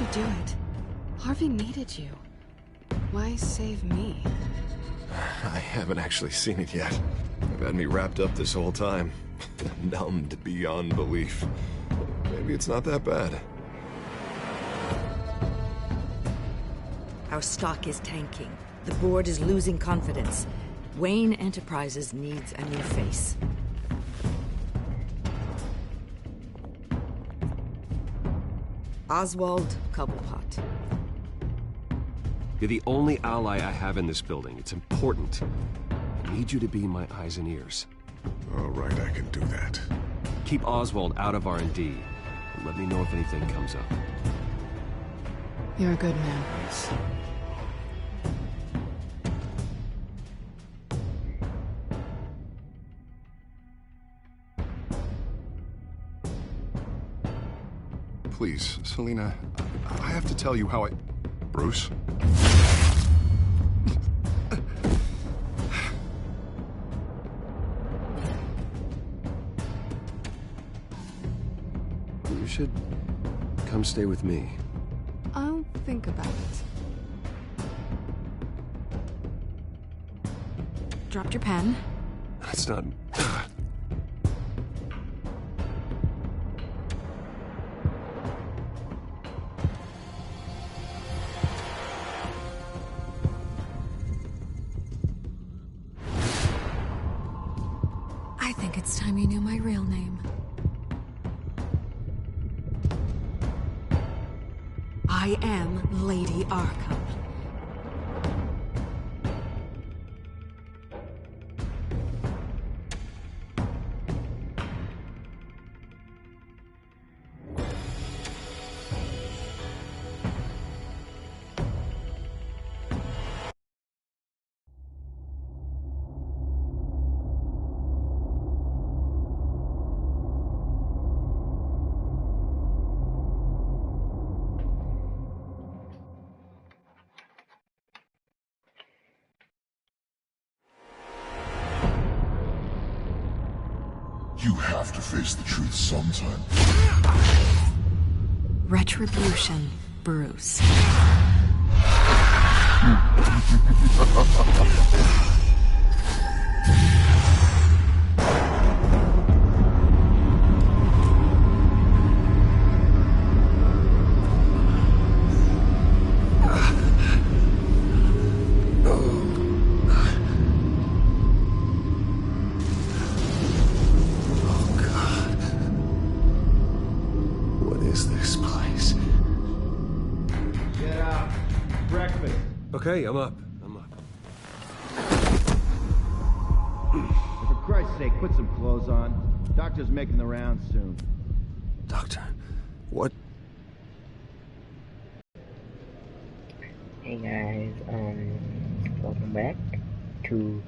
you do it? Harvey needed you. Why save me? I haven't actually seen it yet. They've had me wrapped up this whole time. Numbed beyond belief. Maybe it's not that bad. Our stock is tanking. The board is losing confidence. Wayne Enterprises needs a new face. Oswald Cobblepot. You're the only ally I have in this building. It's important. I need you to be my eyes and ears. All right, I can do that. Keep Oswald out of R&D. And let me know if anything comes up. You're a good man, Bruce. Please, Selina, I have to tell you how I... Bruce? You should come stay with me. I'll think about it. Dropped your pen. That's not... I think it's time you knew my real name. I am Lady Arkham. You have to face the truth sometime. Retribution, Bruce. Okay, I'm up. For Christ's sake, put some clothes on. Doctor's making the rounds soon. Doctor, what? Hey guys, welcome back to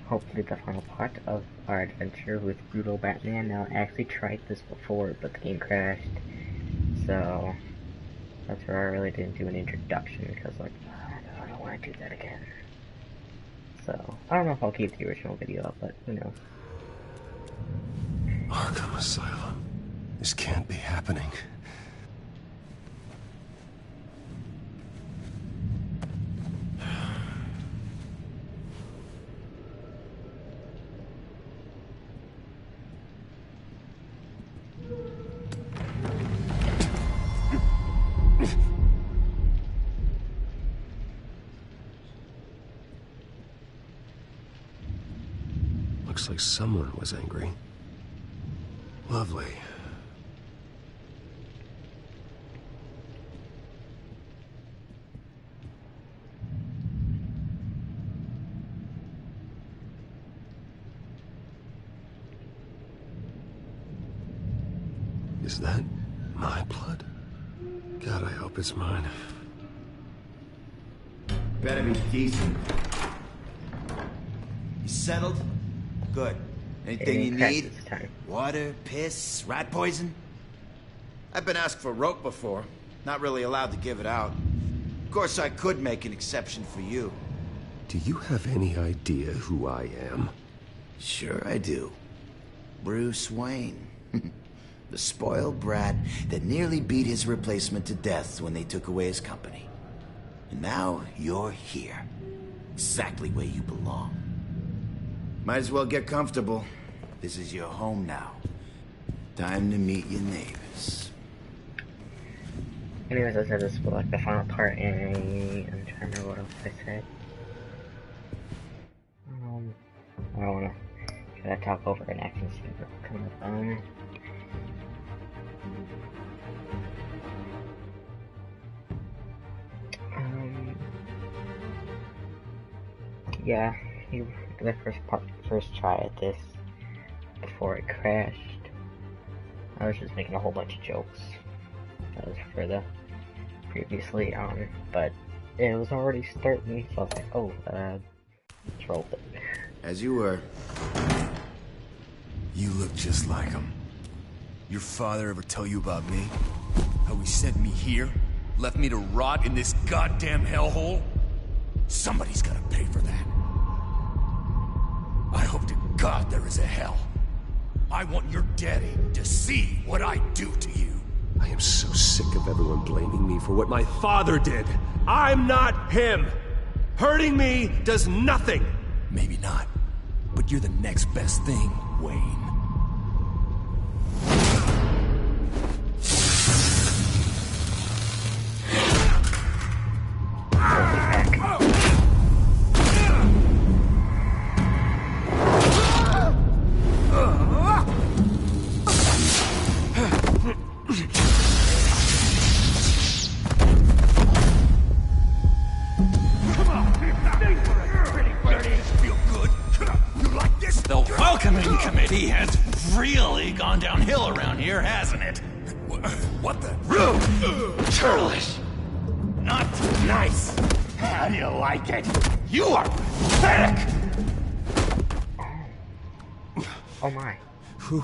hopefully the final part of our adventure with Brutal Batman. Now, I actually tried this before, but the game crashed, so that's where I really didn't do an introduction, because like, I don't want to do that again. So, I don't know if I'll keep the original video up, but who knows. Arkham Asylum. This can't be happening. Looks like someone was angry. Lovely. Is that my blood? God, I hope it's mine. Better be decent. You settled? Good. Anything you need? Water, piss, rat poison? I've been asked for rope before. Not really allowed to give it out. Of course, I could make an exception for you. Do you have any idea who I am? Sure I do. Bruce Wayne. The spoiled brat that nearly beat his replacement to death when they took away his company. And now you're here. Exactly where you belong. Might as well get comfortable. This is your home now. Time to meet your neighbors. Anyways, I said this was like the final part in I'm trying to remember what else I said. I don't wanna try to talk over an action scene coming up. Yeah, the first try at this before it crashed. I was just making a whole bunch of jokes. That was for the previously but it was already starting, so I was like, oh, trolled it. As you were. You look just like him. Your father ever tell you about me? How he sent me here? Left me to rot in this goddamn hellhole? Somebody's gotta pay for that. I hope to God there is a hell. I want your daddy to see what I do to you. I am so sick of everyone blaming me for what my father did. I'm not him. Hurting me does nothing. Maybe not, but you're the next best thing, Wayne. What the? Rude! Churlish! Not nice! How do you like it? You are pathetic! Oh my. Who?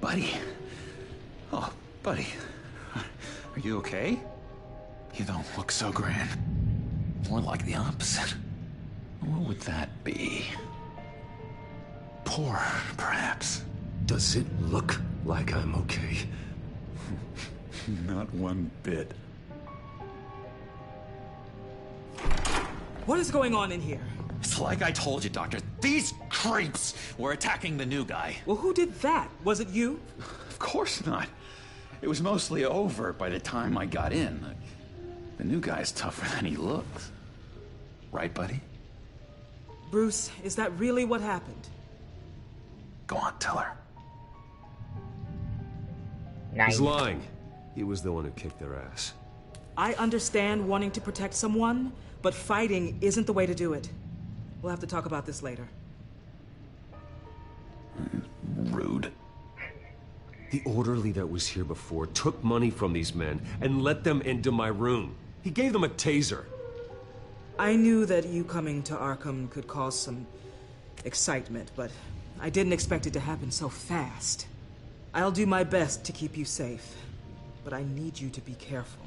Buddy. Oh, buddy. Are you okay? You don't look so grand. More like the opposite. What would that be? Poor, perhaps. Does it look like I'm okay? Not one bit. What is going on in here? It's like I told you, Doctor. These creeps were attacking the new guy. Well, who did that? Was it you? Of course not. It was mostly over by the time I got in. The new guy's tougher than he looks. Right, buddy? Bruce, is that really what happened? Go on, tell her. Nice. He's lying. He was the one who kicked their ass. I understand wanting to protect someone, but fighting isn't the way to do it. We'll have to talk about this later. Rude. The orderly that was here before took money from these men and let them into my room. He gave them a taser. I knew that you coming to Arkham could cause some excitement, but I didn't expect it to happen so fast. I'll do my best to keep you safe, but I need you to be careful.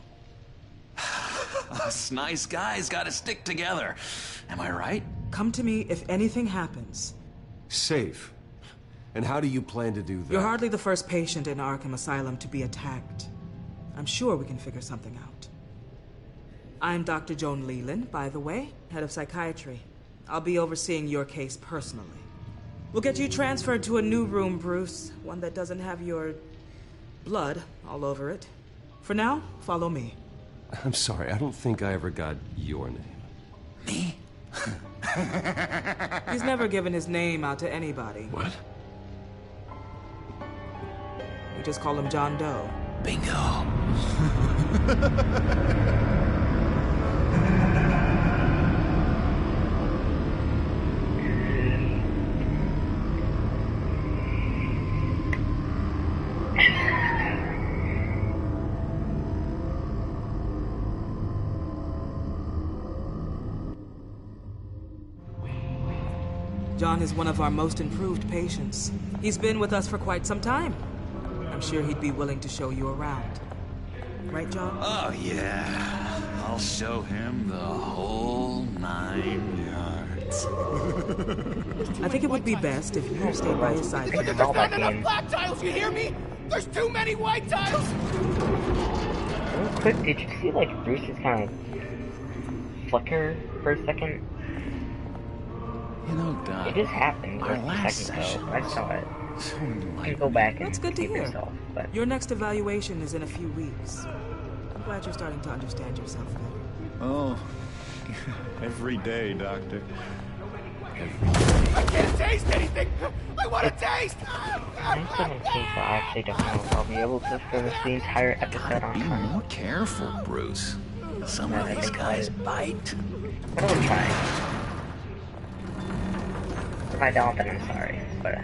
Us nice guys gotta stick together. Am I right? Come to me if anything happens. Safe? And how do you plan to do that? You're hardly the first patient in Arkham Asylum to be attacked. I'm sure we can figure something out. I'm Dr. Joan Leland, by the way, head of psychiatry. I'll be overseeing your case personally. We'll get you transferred to a new room, Bruce. One that doesn't have your blood all over it. For now, follow me. I'm sorry, I don't think I ever got your name. Me? He's never given his name out to anybody. What? We just call him John Doe. Bingo. John is one of our most improved patients. He's been with us for quite some time. I'm sure he'd be willing to show you around. Right, John? Oh, yeah. I'll show him the whole 9 yards. I think it would be best if you stayed by his side. There's not enough black tiles, you hear me? There's too many white tiles! Real quick, did you see, like, Bruce's kind of flicker for a second? You know, Doc, It just happened our just a last second session ago. I saw it. so You can enlightening. go back and That's good to see for hear. yourself, but... Your next evaluation is in a few weeks. I'm glad you're starting to understand yourself better. Oh, every day, Doctor. I can't taste anything! I want to taste! Nice little case I actually don't know if I'll be able to finish the entire episode on Be time. more careful, Bruce. Some No, of I these think guys I- bite. But I will try. If I don't, then I'm sorry. But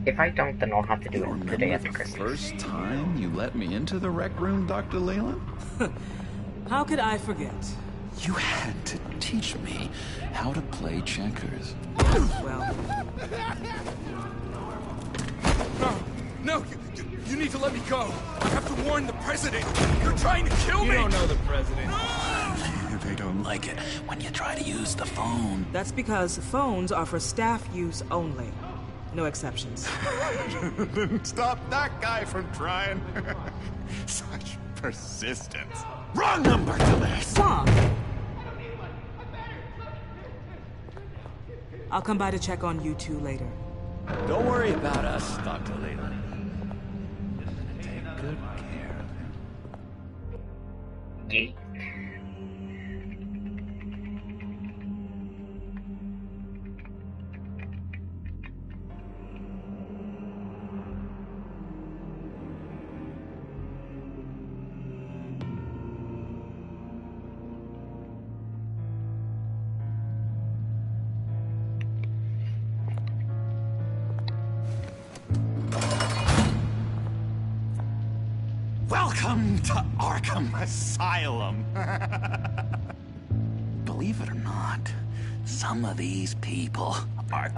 if I don't, then I'll have to do You it the remember day after the Christmas. first time you let me into the rec room, Dr. Leland? How could I forget? You had to teach me how to play checkers. Well, No, you need to let me go. I have to warn the president. You're trying to kill me. You don't know the president. They don't like it when you try to use the phone. that's because phones are for staff use only. No exceptions. Stop that guy from trying. Such persistence. Wrong number to this. Tom! I'll come by to check on you two later. Don't worry about us, Dr. Leland. Take good care of him. Yeet. Welcome to Arkham Asylum. Believe it or not, some of these people are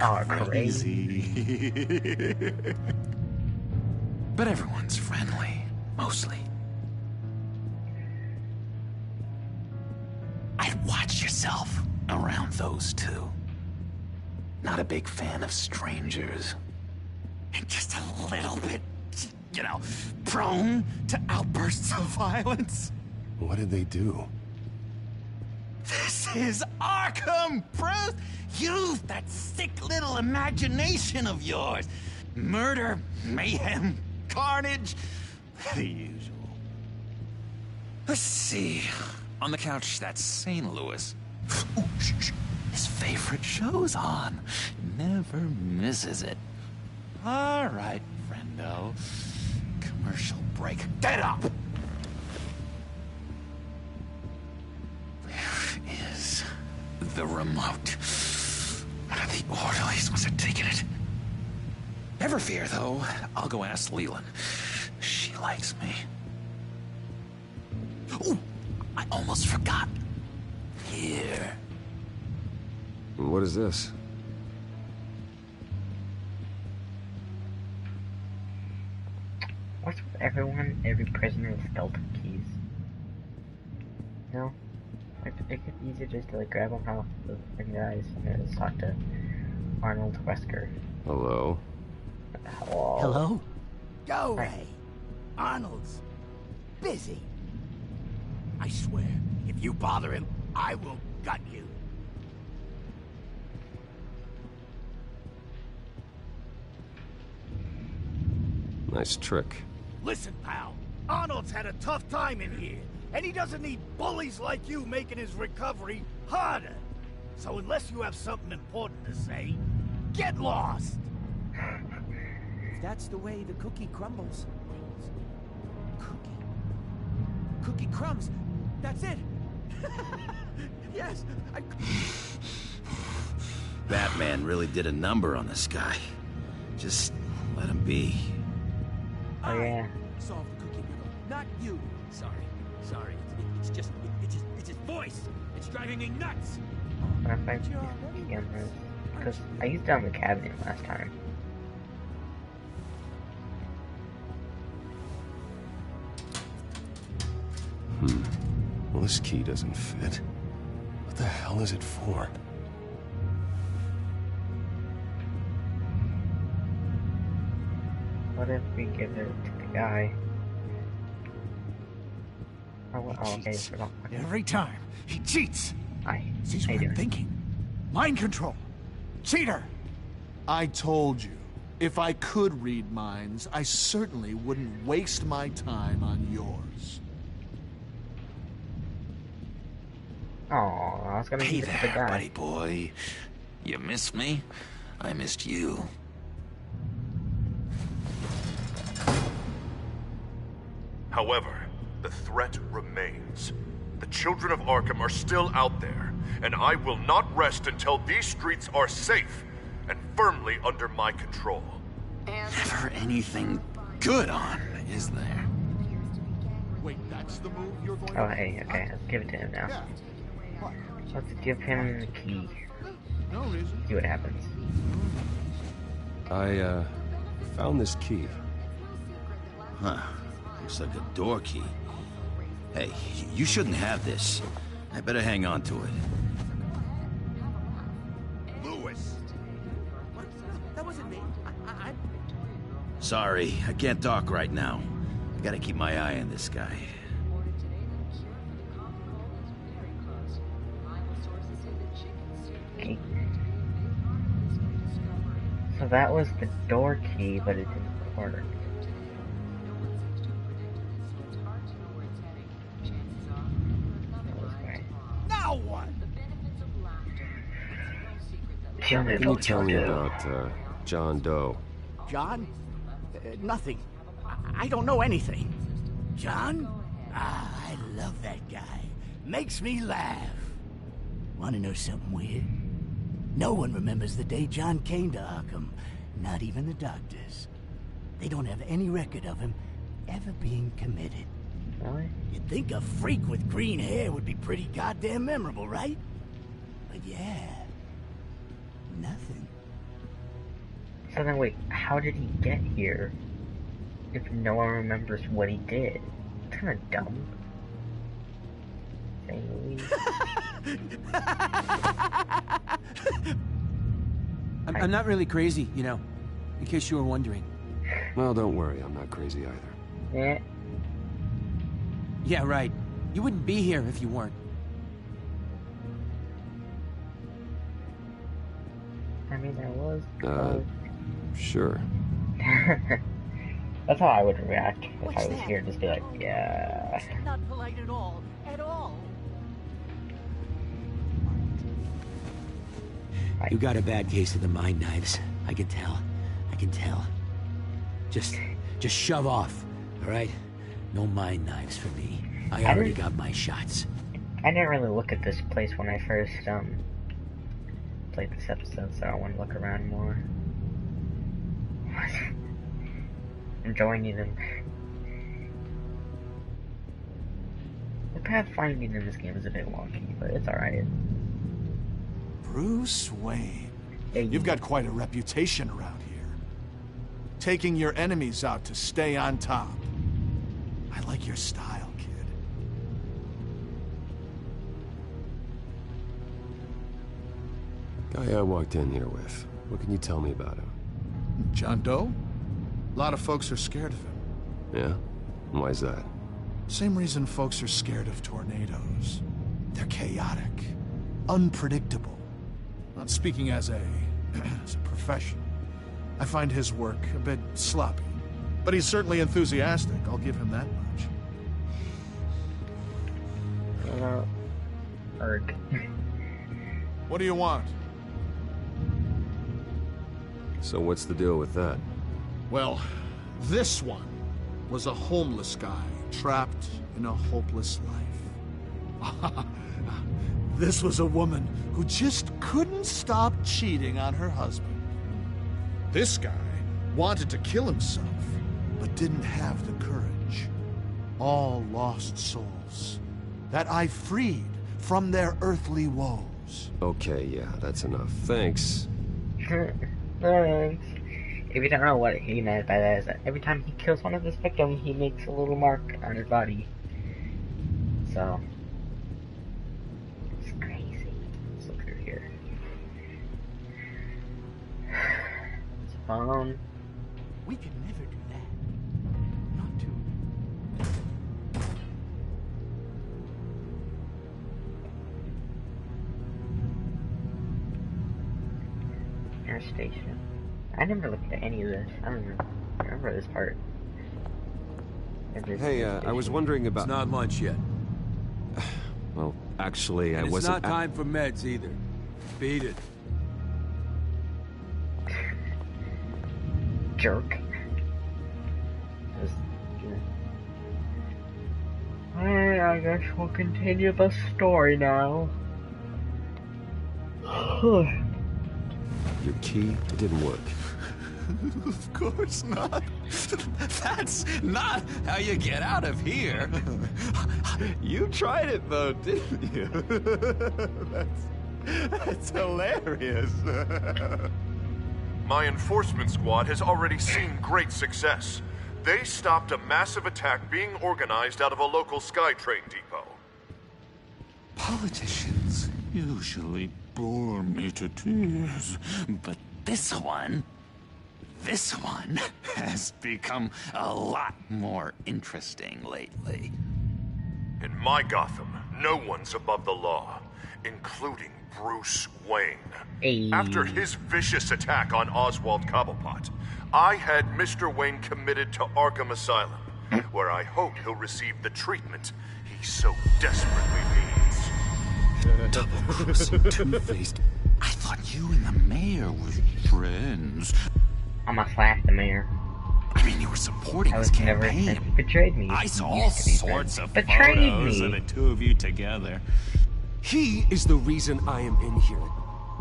crazy. But everyone's friendly, mostly. I'd watch yourself around those two. Not a big fan of strangers. And just a little bit, you know, prone to outbursts of violence. What did they do? This is Arkham, Bruce! Use that sick little imagination of yours. Murder, mayhem, carnage, the usual. Let's see. On the couch, that's St. Louis. Ooh, shh. His favorite show's on. Never misses it. All right, friendo. Commercial break. Get up! Where is the remote? One of the orderlies must have taken it. Never fear, though. I'll go ask Leland. She likes me. Ooh, I almost forgot. Here. What is this? What's with every prisoner with Delta keys? No? Like, it could be easier just to, like, grab them off the guys and just talk to Arnold Wesker. Hello? Hello? Hello? Go away. Arnold's busy. I swear, if you bother him, I will gut you. Nice trick. Listen, pal. Arnold's had a tough time in here, and he doesn't need bullies like you making his recovery harder. So unless you have something important to say, get lost. If that's the way the cookie crumbles. Cookie crumbs. That's it. Yes. Batman really did a number on this guy. Just let him be. Oh, yeah. Solve the cookie riddle, not you. Sorry. It's just his voice. It's driving me nuts. I find these cameras. Because I used it on the cabinet last time. Well, this key doesn't fit. What the hell is it for? what if we give it to the guy? Okay, Every time. He cheats. Sees what How you I'm doing? thinking. Mind control. Cheater. I told you, if I could read minds, I certainly wouldn't waste my time on yours. Oh, I was gonna Hey give it to the there, guy. buddy boy. You missed me? I missed you. However, the threat remains. The children of Arkham are still out there, and I will not rest until these streets are safe and firmly under my control. Never anything good on, is there? Wait, that's the move you're going Oh, hey, okay, let's give it to him now. Let's give him the key. No reason. See what happens. I, found this key. Huh. Looks like a door key. Hey, you shouldn't have this. I better hang on to it. Lewis. What? That wasn't me. Sorry, I can't talk right now. I gotta keep my eye on this guy. Okay. So that was the door key, but it didn't work. Now what? What can you tell me about, John Doe? John? Nothing. I don't know anything. John? Ah, I love that guy. Makes me laugh. Want to know something weird? No one remembers the day John came to Arkham. Not even the doctors. They don't have any record of him ever being committed. Really? You'd think a freak with green hair would be pretty goddamn memorable, right? But yeah, nothing. So then wait, how did he get here? If no one remembers what he did? It's kinda dumb. Saying the least. I'm not really crazy, you know, in case you were wondering. Well, don't worry, I'm not crazy either. Yeah. Yeah, right. You wouldn't be here if you weren't. I mean, I was. Sure. That's how I would react if What's I was that? here. Just be like, yeah. Not polite at all. At all. You got a bad case of the mind knives. I can tell. I can tell. Just shove off, all right? No mind knives for me. I already got my shots. I didn't really look at this place when I first played this episode, so I want to look around more. I'm joining them. The pathfinding in this game is a bit wonky, but it's alright. Bruce Wayne. Hey. You've got quite a reputation around here. Taking your enemies out to stay on top. I like your style, kid. Guy I walked in here with. What can you tell me about him? John Doe? A lot of folks are scared of him. Yeah? And why's that? Same reason folks are scared of tornadoes. They're chaotic, unpredictable. Not speaking as a professional. I find his work a bit sloppy. But he's certainly enthusiastic, I'll give him that much. Erg. What do you want? So what's the deal with that? Well, this one was a homeless guy trapped in a hopeless life. This was a woman who just couldn't stop cheating on her husband. This guy wanted to kill himself, but didn't have the courage. All lost souls that I freed from their earthly woes. Okay, yeah, that's enough. Thanks. Thanks. If you don't know what he meant by that, is that every time he kills one of his victims, he makes a little mark on his body. So, it's crazy. Let's look through here. It's a phone. We could never do that. Not to... Air station. I never looked at any of this. I don't remember this part. Hey, I was wondering about... It's not lunch yet. Well, actually, I It's wasn't... not time for meds either. Beat it. Jerk. Alright, I guess we'll continue the story now. Your key, it didn't work. Of course not. That's not how you get out of here. You tried it though, didn't you? That's hilarious. My enforcement squad has already seen great success. They stopped a massive attack being organized out of a local SkyTrain depot. Politicians usually bore me to tears, but this one has become a lot more interesting lately. In my Gotham, no one's above the law, including Bruce Wayne. Hey. After his vicious attack on Oswald Cobblepot, I had Mr. Wayne committed to Arkham Asylum, where I hope he'll receive the treatment he so desperately needs. Double-crossing, two-faced. I thought you and the mayor were friends. I'ma slap the mayor. I mean, you were supporting his campaign. He betrayed me. I saw all sorts of betrayed photos me. of the two of you together. He is the reason I am in here.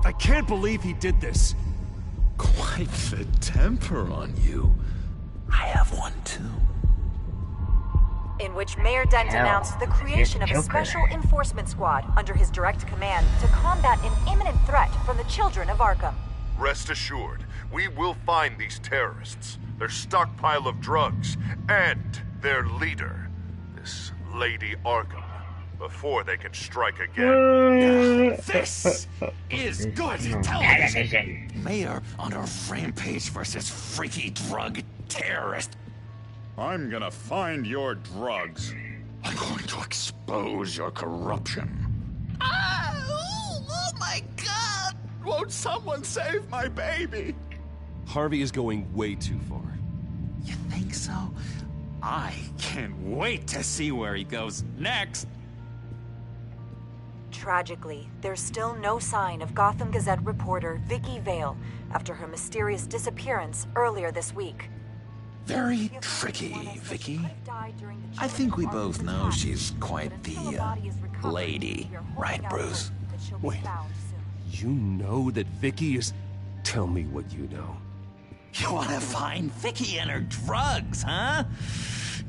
I can't believe he did this. Quite the temper on you. I have one too. In which Mayor Dent announced the creation of a special enforcement squad under his direct command to combat an imminent threat from the children of Arkham. Rest assured, we will find these terrorists, their stockpile of drugs, and their leader, this Lady Arkham, before they can strike again. This is good television. Mayor on a rampage versus freaky drug terrorist. I'm gonna find your drugs. I'm going to expose your corruption. Oh my God! Won't someone save my baby? Harvey is going way too far. You think so? I can't wait to see where he goes next. Tragically, there's still no sign of Gotham Gazette reporter Vicky Vale after her mysterious disappearance earlier this week. Very tricky, Vicky. I think we both know she's quite the lady, right, Bruce? Wait, you know that Vicky is... Tell me what you know. You want to find Vicky and her drugs, huh?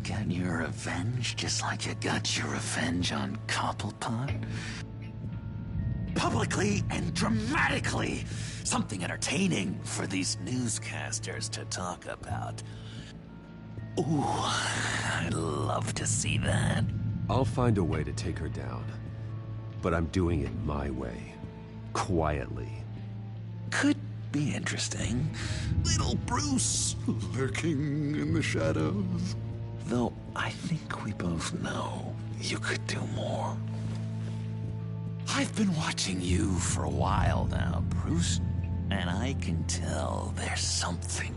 Get your revenge just like you got your revenge on Cobblepot? Publicly and dramatically. Something entertaining for these newscasters to talk about. Ooh, I'd love to see that. I'll find a way to take her down. But I'm doing it my way. Quietly. Could be interesting. Little Bruce lurking in the shadows. Though I think we both know you could do more. I've been watching you for a while now, Bruce, and I can tell there's something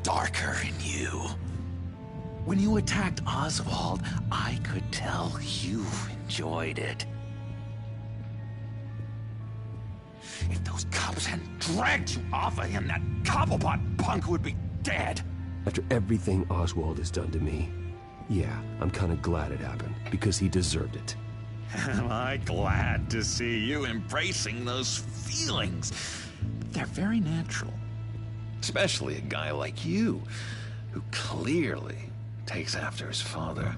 darker in you. When you attacked Oswald, I could tell you enjoyed it. If those cops hadn't dragged you off of him, that Cobblepot punk would be dead. After everything Oswald has done to me, yeah, I'm kind of glad it happened, because he deserved it. Am I glad to see you embracing those feelings? They're very natural. Especially a guy like you, who clearly takes after his father.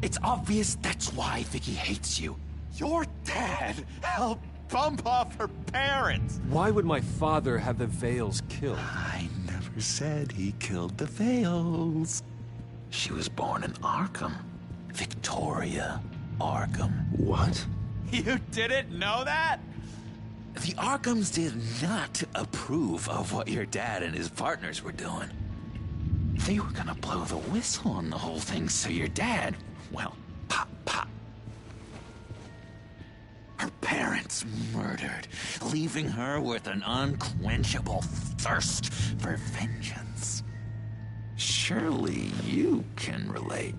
It's obvious that's why Vicky hates you. Your dad helped bump off her parents. Why would my father have the Vales killed? I never said he killed the Vales. She was born in Arkham. Victoria Arkham. What? You didn't know that? The Arkhams did not approve of what your dad and his partners were doing. They were gonna blow the whistle on the whole thing, so your dad, well, pop, pop. Her parents murdered, leaving her with an unquenchable thirst for vengeance. Surely you can relate.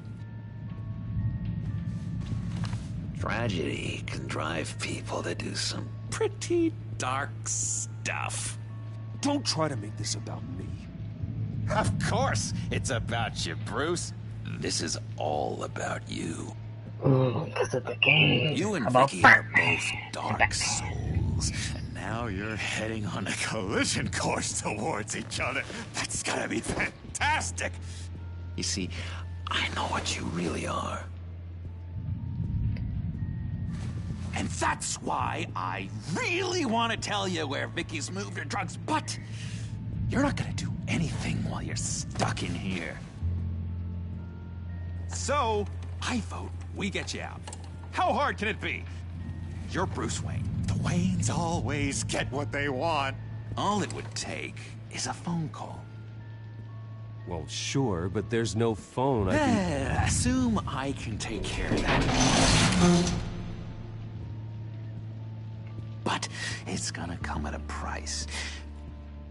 Tragedy can drive people to do some pretty dark stuff. Don't try to make this about me. Of course it's about you, Bruce. This is all about you. Because of the game. You and about Vicky are Batman. both dark souls, and now you're heading on a collision course towards each other. That's gotta be fantastic. You see, I know what you really are. And that's why I really want to tell you where Vicky's moved her drugs, but you're not gonna do anything while you're stuck in here. So, I vote we get you out. How hard can it be? You're Bruce Wayne. The Waynes always get what they want. All it would take is a phone call. Well, sure, but there's no phone. Assume I can take care of that. But it's gonna come at a price.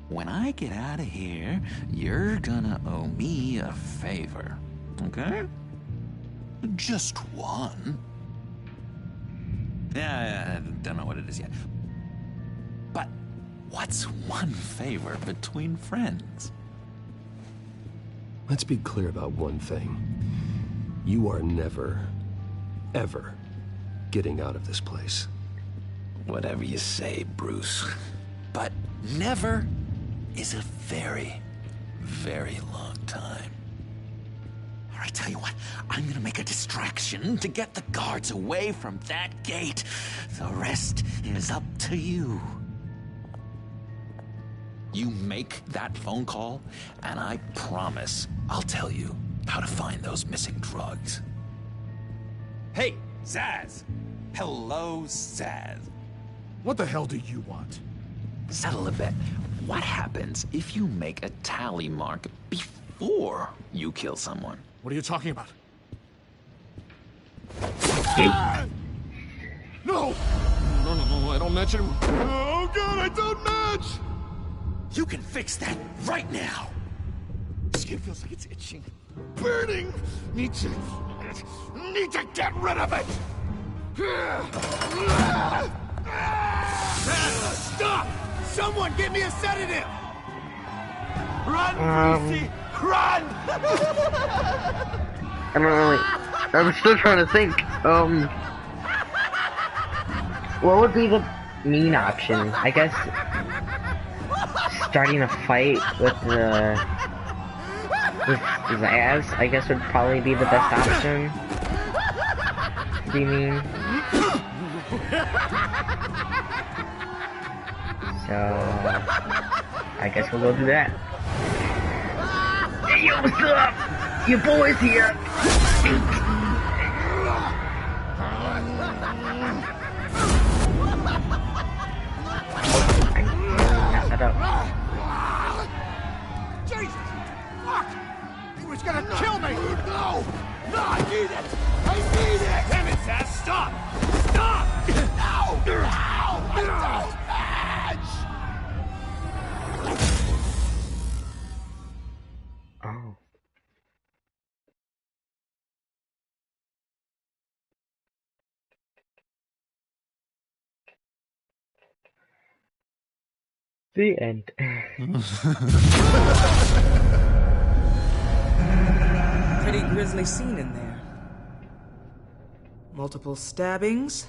When I get out of here, you're gonna owe me a favor, okay? Just one. Yeah, I don't know what it is yet. But what's one favor between friends? Let's be clear about one thing. You are never, ever getting out of this place. Whatever you say, Bruce. But never is a very, very long time. All right, tell you what, I'm gonna make a distraction to get the guards away from that gate. The rest is up to you. You make that phone call, and I promise I'll tell you how to find those missing drugs. Hey, Zaz. Hello, Zaz. What the hell do you want? Settle a bet. What happens if you make a tally mark before you kill someone? What are you talking about? No! No, I don't match anymore. Oh, God, I don't match! You can fix that right now. Skin feels like it's itching. Burning! Need to get rid of it! Stop! Someone give me a sedative! Run, Greasy! Run! I don't know, I'm still trying to think. What would be the mean option? I guess starting a fight with Zaz, I guess would probably be the best option. To be mean. So, I guess we'll go do that. Hey, yo, what's up? Your boy's here. Mess it up. Jesus! Fuck! He was gonna kill me! No! No, I need it! I need it! Damn it, Zaz! Stop! Stop! No! No! I don't match! Oh. The end. Pretty grisly scene in there. Multiple stabbings.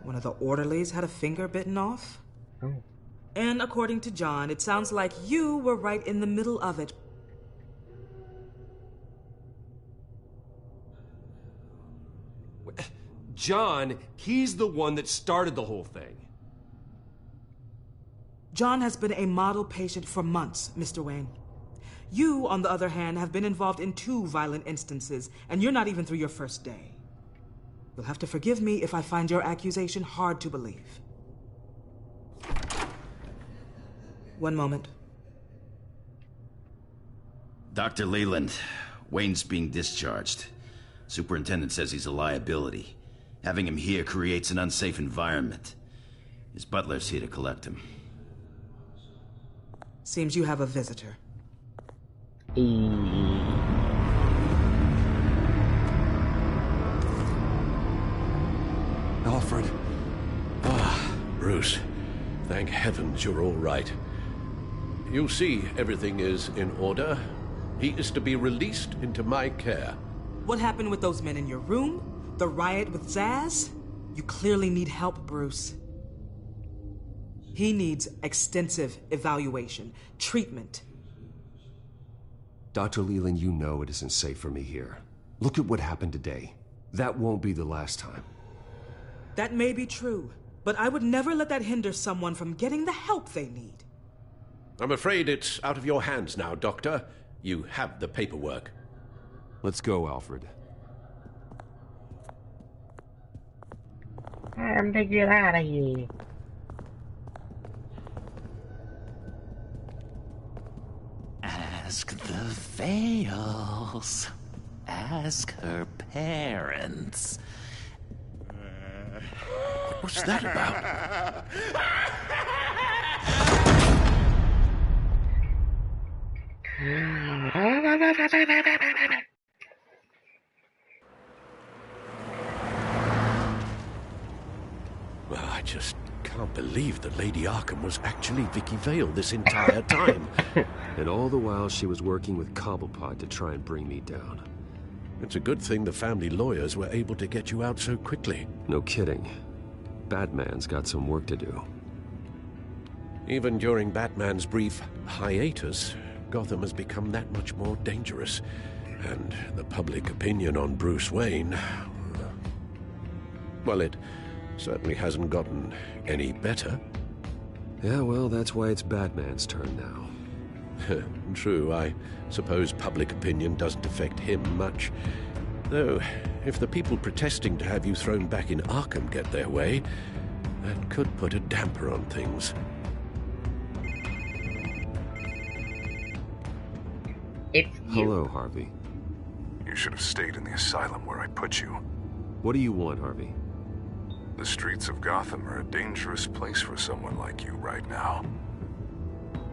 One of the orderlies had a finger bitten off. Oh. And according to John, it sounds like you were right in the middle of it. John, he's the one that started the whole thing. John has been a model patient for months, Mr. Wayne. You, on the other hand, have been involved in 2 violent instances, and you're not even through your first day. You'll have to forgive me if I find your accusation hard to believe. One moment. Dr. Leland, Wayne's being discharged. Superintendent says he's a liability. Having him here creates an unsafe environment. His butler's here to collect him. Seems you have a visitor. Alfred. Bruce. Thank heavens you're all right. You see, everything is in order. He is to be released into my care. What happened with those men in your room? The riot with Zaz? You clearly need help, Bruce. He needs extensive evaluation, treatment. Dr. Leland, you know it isn't safe for me here. Look at what happened today. That won't be the last time. That may be true, but I would never let that hinder someone from getting the help they need. I'm afraid it's out of your hands now, Doctor. You have the paperwork. Let's go, Alfred. Time to get out of here. Ask the Vales. Ask her parents. What's that about? Well, I just can't believe that Lady Arkham was actually Vicky Vale this entire time. And all the while she was working with Cobblepot to try and bring me down. It's a good thing the family lawyers were able to get you out so quickly. No kidding. Batman's got some work to do. Even during Batman's brief hiatus, Gotham has become that much more dangerous. And the public opinion on Bruce Wayne... well, it certainly hasn't gotten any better. Yeah, well, that's why it's Batman's turn now. True, I suppose public opinion doesn't affect him much. Though, if the people protesting to have you thrown back in Arkham get their way, that could put a damper on things. Hello, Harvey. You should have stayed in the asylum where I put you. What do you want, Harvey? The streets of Gotham are a dangerous place for someone like you right now.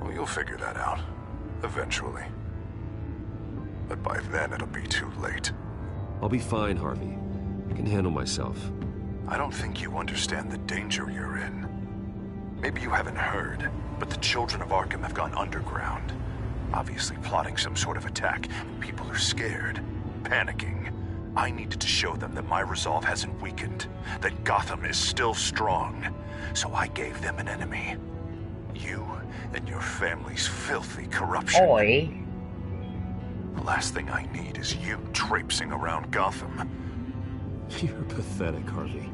Well, you'll figure that out, eventually. But by then, it'll be too late. I'll be fine, Harvey. I can handle myself. I don't think you understand the danger you're in. Maybe you haven't heard, but the children of Arkham have gone underground. Obviously plotting some sort of attack, and people are scared, panicking. I needed to show them that my resolve hasn't weakened, that Gotham is still strong. So I gave them an enemy. You and your family's filthy corruption. Oi. The last thing I need is you traipsing around Gotham. You're pathetic, Harvey.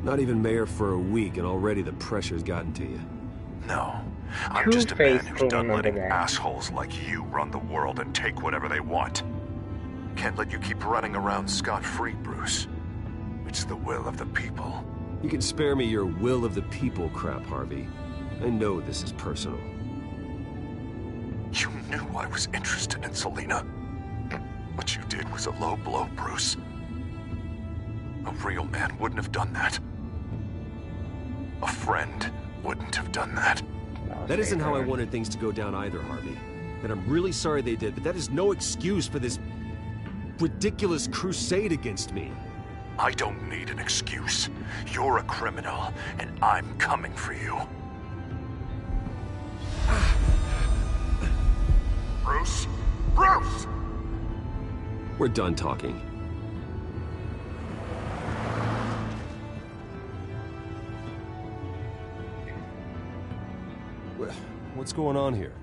Not even mayor for a week and already the pressure's gotten to you. No. I'm just a man who's done letting assholes like you run the world and take whatever they want. Can't let you keep running around scot-free, Bruce. It's the will of the people. You can spare me your will of the people crap, Harvey. I know this is personal. You knew I was interested in Selina. What you did was a low blow, Bruce. A real man wouldn't have done that. A friend wouldn't have done that. That isn't how I wanted things to go down either, Harvey. And I'm really sorry they did, but that is no excuse for this ridiculous crusade against me. I don't need an excuse. You're a criminal, and I'm coming for you. Bruce? Bruce! We're done talking. What's going on here?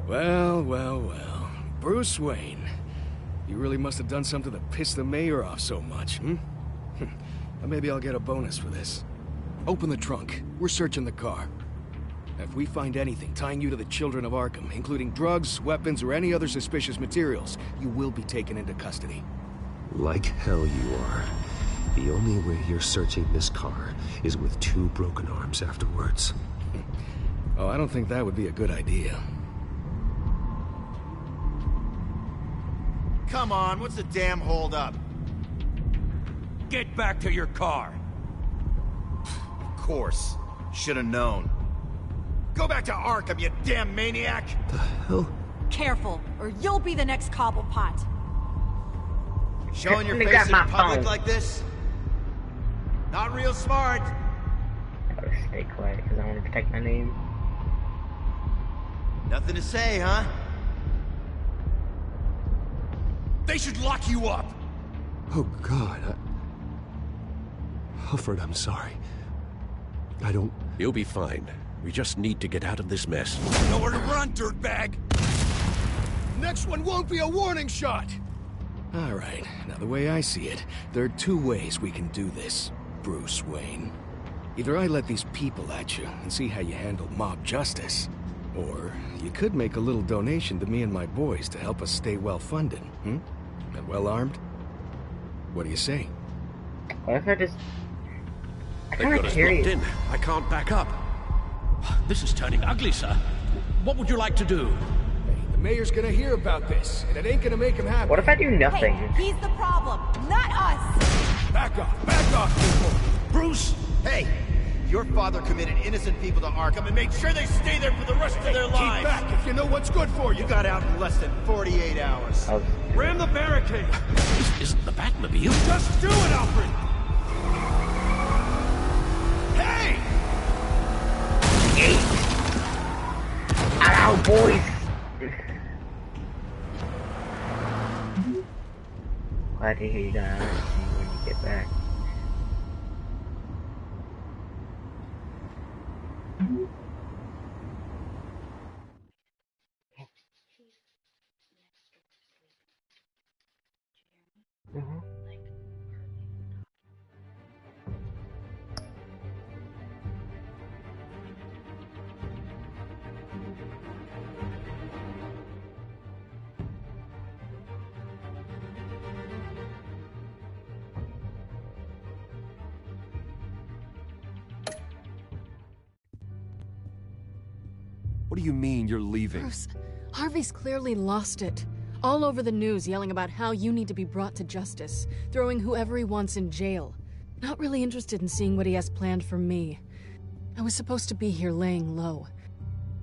Well, well, well. Bruce Wayne. You really must have done something to piss the mayor off so much, hmm? Maybe I'll get a bonus for this. Open the trunk. We're searching the car. If we find anything tying you to the Children of Arkham, including drugs, weapons, or any other suspicious materials, you will be taken into custody. Like hell you are. The only way you're searching this car is with 2 broken arms afterwards. Oh, I don't think that would be a good idea. Come on, what's the damn holdup? Get back to your car. Of course. Should have known. Go back to Arkham, you damn maniac! The hell? Careful, or you'll be the next Cobblepot. Showing your face in public like this? Not real smart. I gotta stay quiet because I want to protect my name. Nothing to say, huh? They should lock you up! Oh, God. Alfred, I'm sorry. I don't... You'll be fine. We just need to get out of this mess. Nowhere to run, dirtbag! Next one won't be a warning shot! Alright, now the way I see it, there are 2 ways we can do this, Bruce Wayne. Either I let these people at you and see how you handle mob justice, or you could make a little donation to me and my boys to help us stay well-funded, And well-armed? What do you say? What if I just... They've got us locked in. I can't back up. This is turning ugly, sir. What would you like to do? The mayor's gonna hear about this, and it ain't gonna make him happy. What if I do nothing? Hey, he's the problem, not us! Back off, people! Bruce! Hey! Your father committed innocent people to Arkham and made sure they stay there for the rest of their lives! Keep back if you know what's good for you! You got out in less than 48 hours. Ram the barricade! This isn't the Batmobile. Just do it, Alfred! Hey! Ow, boys! Glad to hear you guys when you get back. What do you mean you're leaving? Bruce, Harvey's clearly lost it. All over the news yelling about how you need to be brought to justice, throwing whoever he wants in jail. Not really interested in seeing what he has planned for me. I was supposed to be here laying low.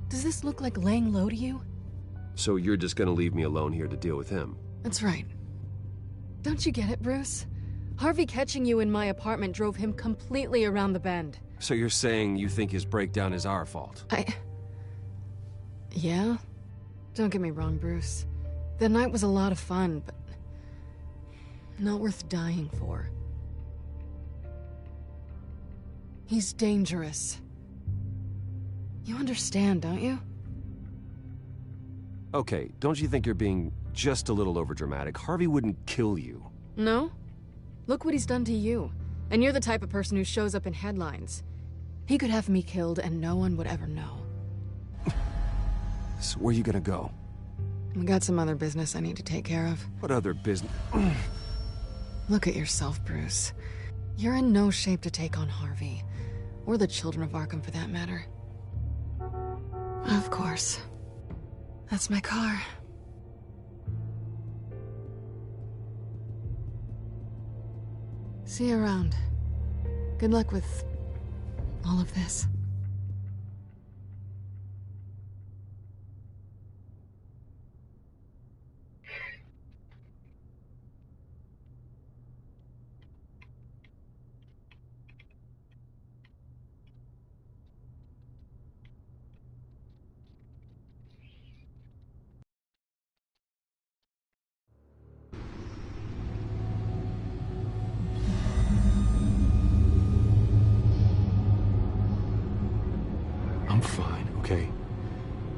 Does this look like laying low to you? So you're just gonna leave me alone here to deal with him? That's right. Don't you get it, Bruce? Harvey catching you in my apartment drove him completely around the bend. So you're saying you think his breakdown is our fault? Yeah? Don't get me wrong, Bruce. The night was a lot of fun, but not worth dying for. He's dangerous. You understand, don't you? Okay, don't you think you're being just a little overdramatic? Harvey wouldn't kill you. No? Look what he's done to you. And you're the type of person who shows up in headlines. He could have me killed and no one would ever know. So where are you gonna go? I got some other business I need to take care of. What other business? Look at yourself, Bruce. You're in no shape to take on Harvey. Or the children of Arkham, for that matter. Of course. That's my car. See you around. Good luck with all of this. I'm fine, okay?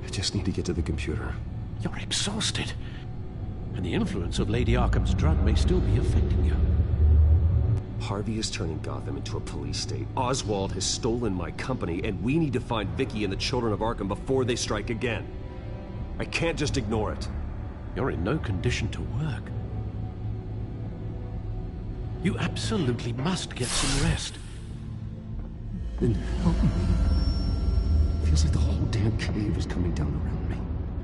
I just need to get to the computer. You're exhausted. And the influence of Lady Arkham's drug may still be affecting you. Harvey is turning Gotham into a police state. Oswald has stolen my company, and we need to find Vicky and the children of Arkham before they strike again. I can't just ignore it. You're in no condition to work. You absolutely must get some rest. Then help me. Feels like the whole damn cave is coming down around me.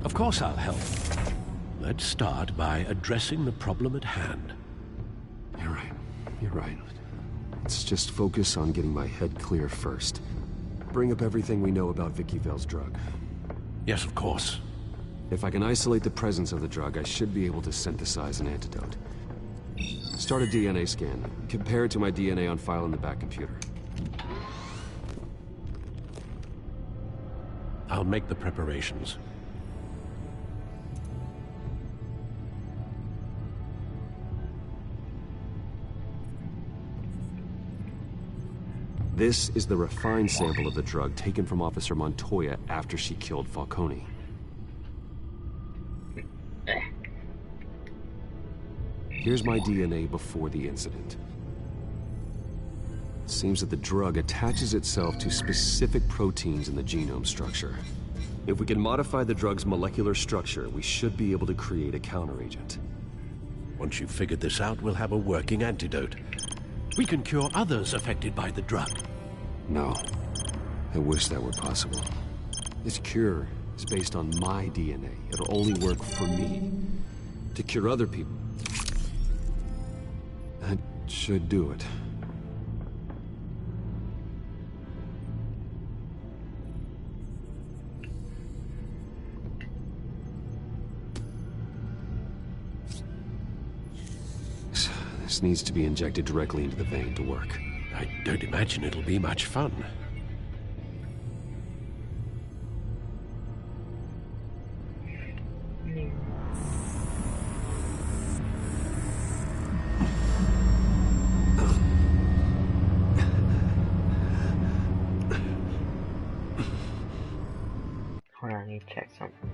Of course I'll help. Let's start by addressing the problem at hand. You're right. You're right. Let's just focus on getting my head clear first. Bring up everything we know about Vicky Vale's drug. Yes, of course. If I can isolate the presence of the drug, I should be able to synthesize an antidote. Start a DNA scan. Compare it to my DNA on file in the back computer. I'll make the preparations. This is the refined sample of the drug taken from Officer Montoya after she killed Falcone. Here's my DNA before the incident. It seems that the drug attaches itself to specific proteins in the genome structure. If we can modify the drug's molecular structure, we should be able to create a counteragent. Once you've figured this out, we'll have a working antidote. We can cure others affected by the drug. No. I wish that were possible. This cure is based on my DNA. It'll only work for me. To cure other people, that should do it. This needs to be injected directly into the vein to work. I don't imagine it'll be much fun. Hold on, I need to check something.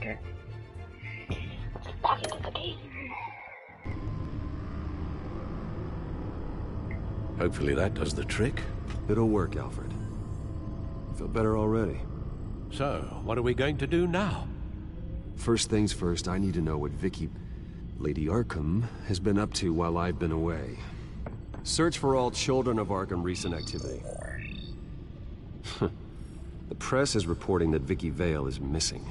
Okay. Back into the game. Hopefully that does the trick. It'll work, Alfred. I feel better already. So, what are we going to do now? First things first, I need to know what Vicky, Lady Arkham, has been up to while I've been away. Search for all children of Arkham recent activity. The press is reporting that Vicky Vale is missing.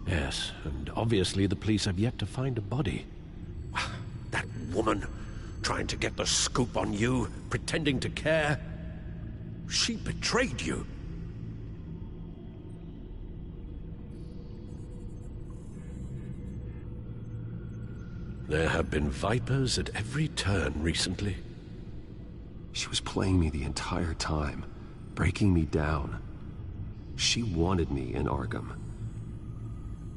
Yes, and obviously the police have yet to find a body. That woman, trying to get the scoop on you, pretending to care. She betrayed you. There have been vipers at every turn recently. She was playing me the entire time, breaking me down. She wanted me in Arkham.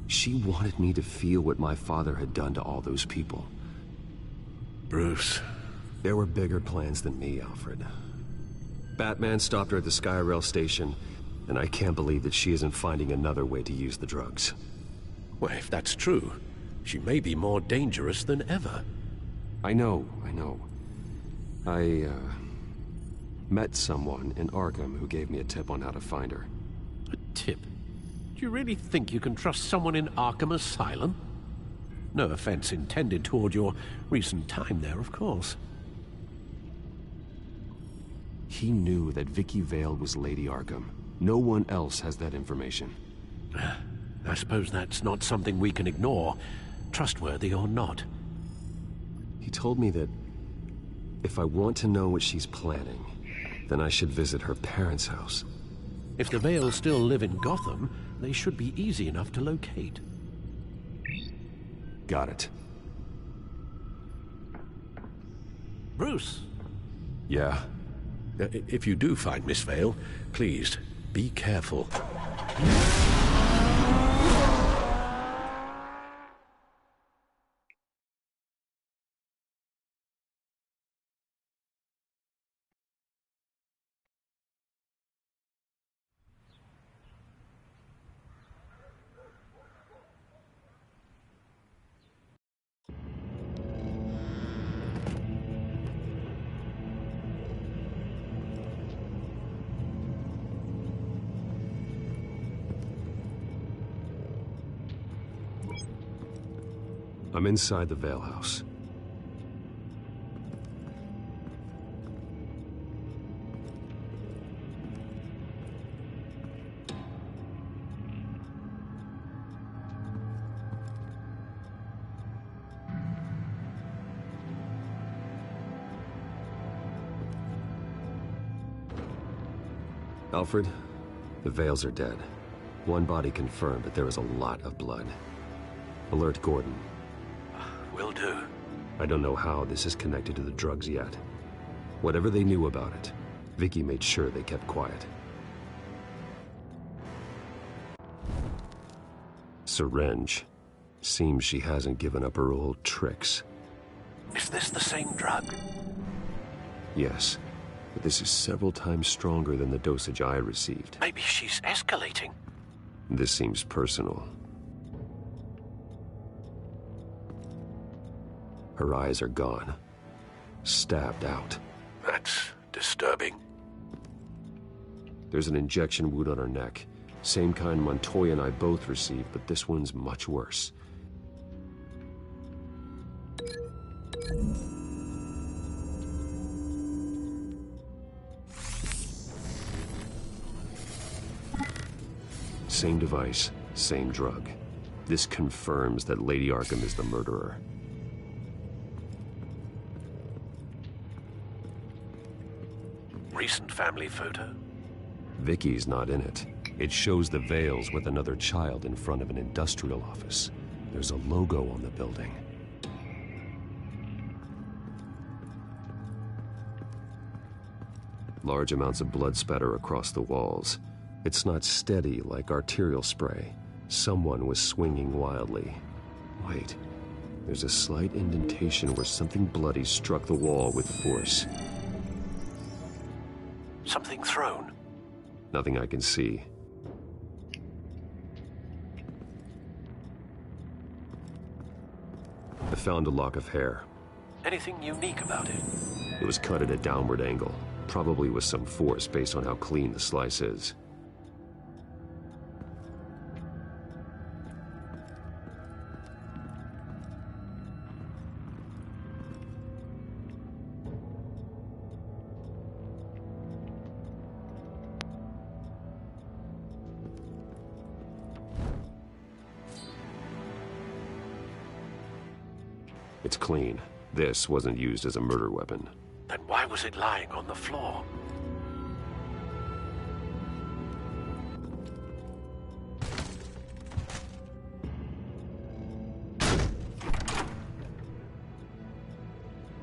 She wanted me to feel what my father had done to all those people. Bruce. There were bigger plans than me, Alfred. Batman stopped her at the Skyrail station, and I can't believe that she isn't finding another way to use the drugs. Well, if that's true, she may be more dangerous than ever. I know. I met someone in Arkham who gave me a tip on how to find her. A tip? Do you really think you can trust someone in Arkham Asylum? No offense intended toward your recent time there, of course. He knew that Vicky Vale was Lady Arkham. No one else has that information. I suppose that's not something we can ignore, trustworthy or not. He told me that if I want to know what she's planning, then I should visit her parents' house. If the Vales still live in Gotham, they should be easy enough to locate. Got it. Bruce? Yeah? If you do find Miss Vale, please, be careful. I'm inside the Vale house. Alfred, the Vales are dead. One body confirmed, but there is a lot of blood. Alert Gordon. Will do. I don't know how this is connected to the drugs yet. Whatever they knew about it, Vicky made sure they kept quiet. Syringe. Seems she hasn't given up her old tricks. Is this the same drug? Yes, but this is several times stronger than the dosage I received. Maybe she's escalating. This seems personal. Her eyes are gone. Stabbed out. That's disturbing. There's an injection wound on her neck. Same kind Montoya and I both received, but this one's much worse. Same device, same drug. This confirms that Lady Arkham is the murderer. Recent family photo? Vicky's not in it. It shows the Vales with another child in front of an industrial office. There's a logo on the building. Large amounts of blood spatter across the walls. It's not steady like arterial spray. Someone was swinging wildly. Wait, there's a slight indentation where something bloody struck the wall with force. Something thrown? Nothing I can see. I found a lock of hair. Anything unique about it? It was cut at a downward angle, probably with some force based on how clean the slice is. It's clean. This wasn't used as a murder weapon. Then why was it lying on the floor?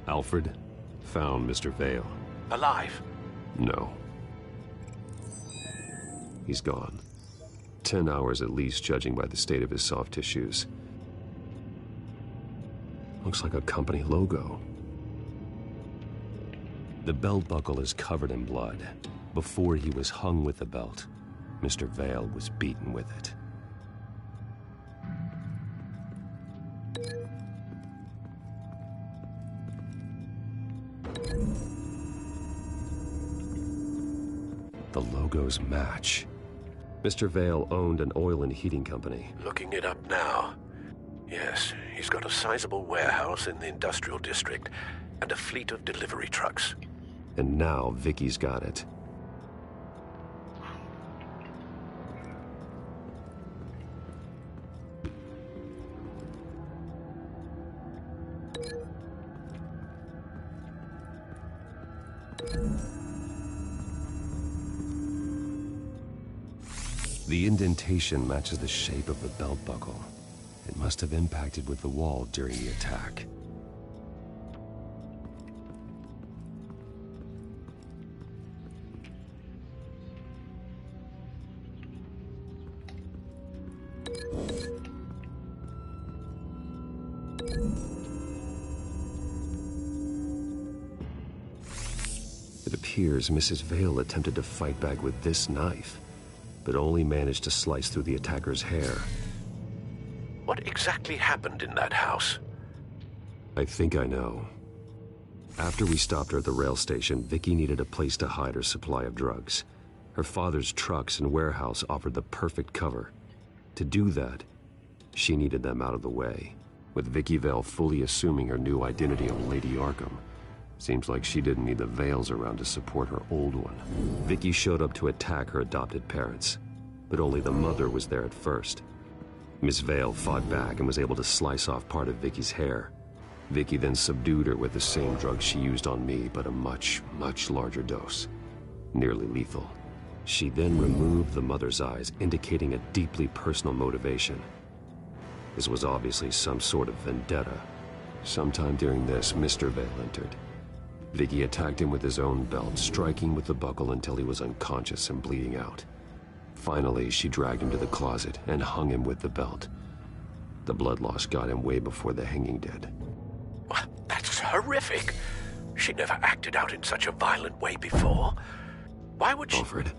Alfred found Mr. Vale. Alive? No. He's gone. 10 hours at least, judging by the state of his soft tissues. Looks like a company logo. The belt buckle is covered in blood. Before he was hung with the belt, Mr. Vale was beaten with it. The logos match. Mr. Vale owned an oil and heating company. Looking it up now. Yes, he's got a sizable warehouse in the industrial district and a fleet of delivery trucks. And now Vicky's got it. The indentation matches the shape of the belt buckle. It must have impacted with the wall during the attack. It appears Mrs. Vale attempted to fight back with this knife, but only managed to slice through the attacker's hair. What exactly happened in that house? I think I know. After we stopped her at the rail station, Vicky needed a place to hide her supply of drugs. Her father's trucks and warehouse offered the perfect cover. To do that, she needed them out of the way. With Vicky Vale fully assuming her new identity of Lady Arkham, seems like she didn't need the Vales around to support her old one. Vicky showed up to attack her adopted parents, but only the mother was there at first. Miss Vale fought back and was able to slice off part of Vicky's hair. Vicky then subdued her with the same drug she used on me, but a much, much larger dose. Nearly lethal. She then removed the mother's eyes, indicating a deeply personal motivation. This was obviously some sort of vendetta. Sometime during this, Mr. Vale entered. Vicky attacked him with his own belt, striking with the buckle until he was unconscious and bleeding out. Finally, she dragged him to the closet and hung him with the belt. The blood loss got him way before the hanging did. That's horrific. She never acted out in such a violent way before. Why would she... Alfred,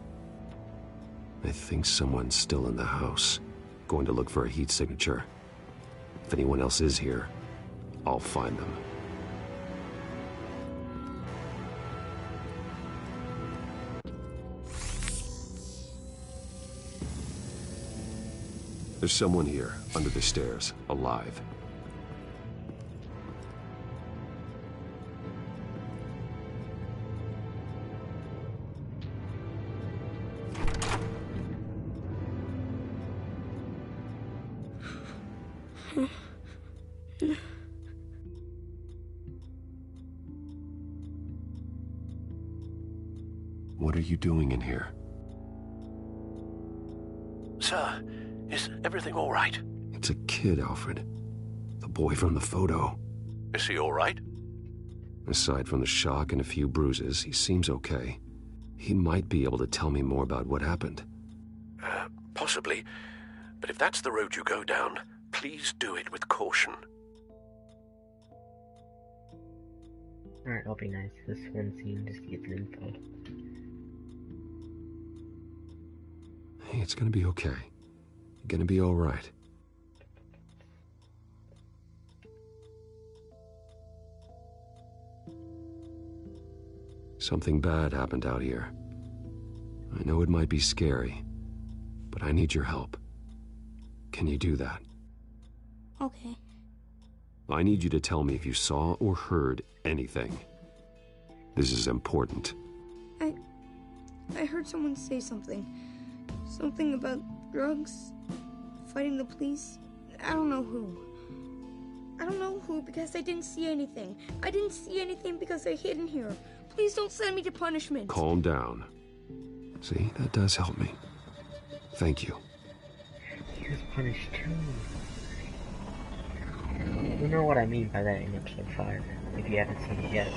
I think someone's still in the house. Going to look for a heat signature. If anyone else is here, I'll find them. There's someone here, under the stairs, alive. What are you doing in here? Sir, is everything all right? It's a kid, Alfred. The boy from the photo. Is he all right? Aside from the shock and a few bruises, he seems okay. He might be able to tell me more about what happened. Possibly. But if that's the road you go down, please do it with caution. Alright, I'll be nice for this one scene just to get the info. Hey, it's gonna be okay. You're gonna be alright. Something bad happened out here. I know it might be scary, but I need your help. Can you do that? Okay. I need you to tell me if you saw or heard anything. This is important. I heard someone say something. Something about drugs, fighting the police. I don't know who. I don't know who because I didn't see anything. I didn't see anything because I hid in here. Please don't send me to punishment. Calm down. See, that does help me. Thank you. He was punished too. You know what I mean by that in episode 5, if you haven't seen it yet.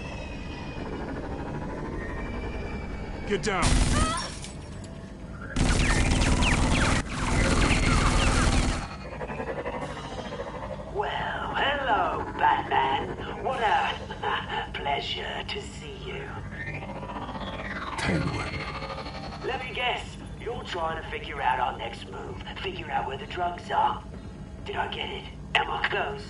Get down! Well, hello, Batman. What a pleasure to see you. Penguin. Let me guess, you're trying to figure out our next move. Figure out where the drugs are. Did I get it? Am I close?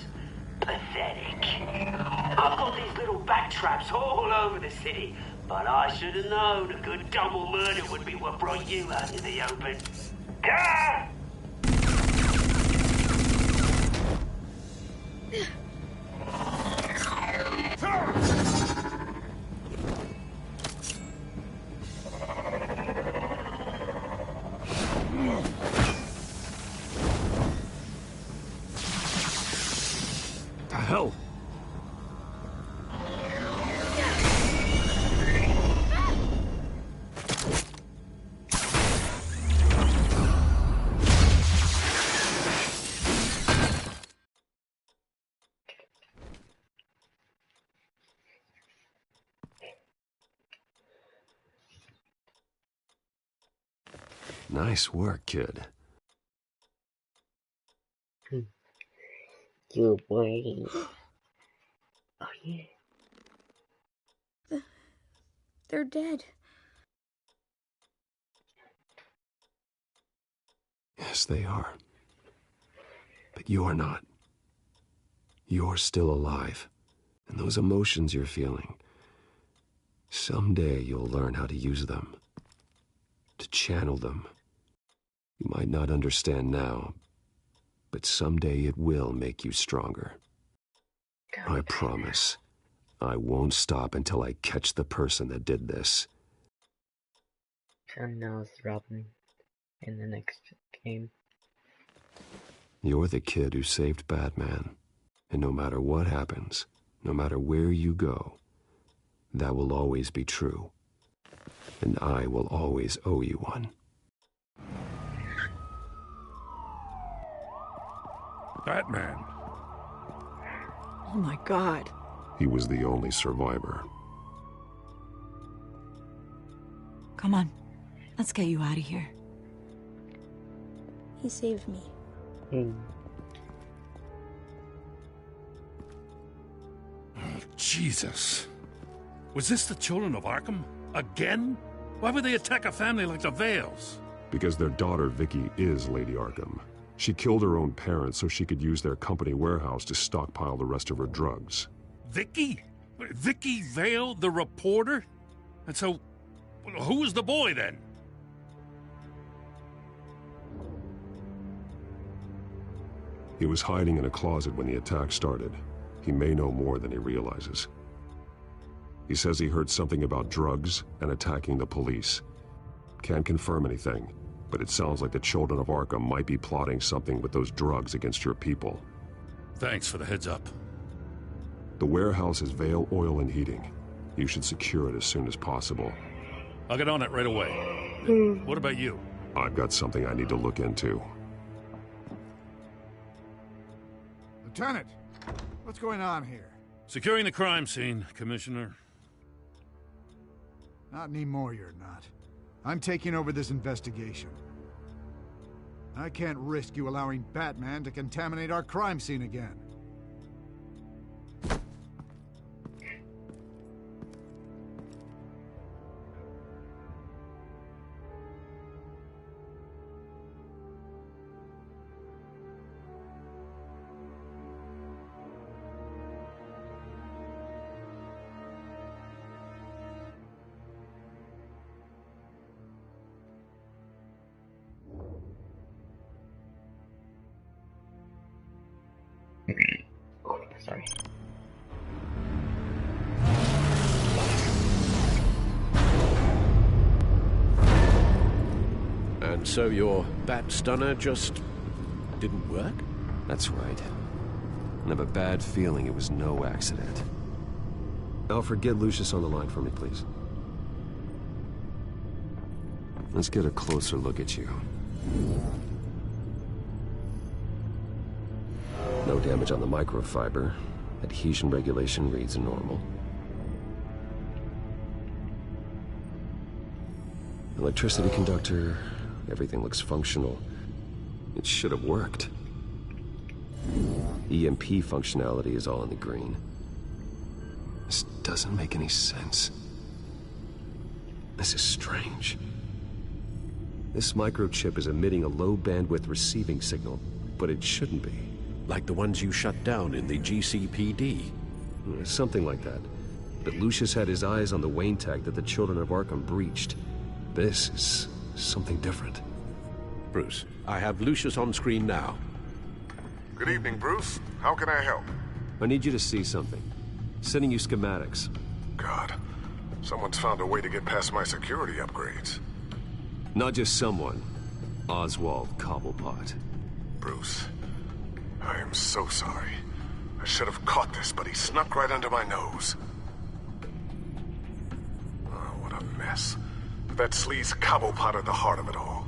Pathetic. I've got these little bat traps all over the city, but I should have known a good double murder would be what brought you out in the open. Ah! The hell? Nice work, kid. You boy. Oh yeah. They're dead. Yes, they are. But you're not. You're still alive. And those emotions you're feeling, someday you'll learn how to use them. To channel them. You might not understand now, but someday it will make you stronger. I promise. I won't stop until I catch the person that did this. John knows Robin in the next game. You're the kid who saved Batman. And no matter what happens, no matter where you go, that will always be true. And I will always owe you one. Batman. Oh my God. He was the only survivor. Come on. Let's get you out of here. He saved me. Oh, Jesus. Was this the children of Arkham? Again? Why would they attack a family like the Vales? Because their daughter, Vicky, is Lady Arkham. She killed her own parents so she could use their company warehouse to stockpile the rest of her drugs. Vicky? Vicky Vale, the reporter? And so, who was the boy then? He was hiding in a closet when the attack started. He may know more than he realizes. He says he heard something about drugs and attacking the police. Can't confirm anything, but it sounds like the children of Arkham might be plotting something with those drugs against your people. Thanks for the heads up. The warehouse is Vale Oil and Heating. You should secure it as soon as possible. I'll get on it right away. What about you? I've got something I need to look into. Lieutenant, what's going on here? Securing the crime scene, Commissioner. Not anymore, you're not. I'm taking over this investigation. I can't risk you allowing Batman to contaminate our crime scene again. Sorry. And so your bat stunner just didn't work? That's right. and I have a bad feeling it was no accident. Alfred, get Lucius on the line for me, please. Let's get a closer look at you. No damage on the microfiber. Adhesion regulation reads normal. Electricity conductor, everything looks functional. It should have worked. EMP functionality is all in the green. This doesn't make any sense. This is strange. This microchip is emitting a low-bandwidth receiving signal, but it shouldn't be. Like the ones you shut down in the GCPD. Something like that. But Lucius had his eyes on the Wayne tag that the Children of Arkham breached. This is something different. Bruce, I have Lucius on screen now. Good evening, Bruce. How can I help? I need you to see something. Sending you schematics. God, someone's found a way to get past my security upgrades. Not just someone. Oswald Cobblepot. Bruce, I am so sorry. I should have caught this, but he snuck right under my nose. Oh, what a mess. That sleaze Cobblepot at the heart of it all.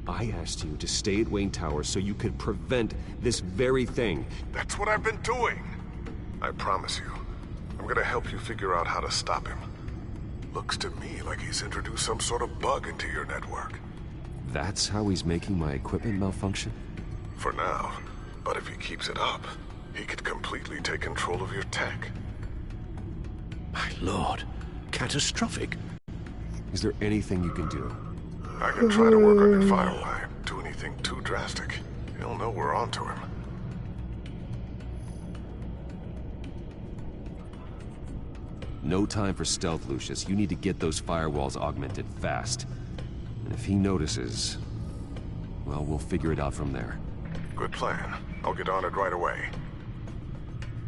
I asked you to stay at Wayne Towers so you could prevent this very thing. That's what I've been doing. I promise you, I'm gonna help you figure out how to stop him. Looks to me like he's introduced some sort of bug into your network. That's how he's making my equipment malfunction? For now. But if he keeps it up, he could completely take control of your tech. My lord, catastrophic. Is there anything you can do? I can try to work on your firewire. Do anything too drastic, he'll know we're onto him. No time for stealth, Lucius. You need to get those firewalls augmented fast. And if he notices, well, we'll figure it out from there. Good plan. I'll get on it right away.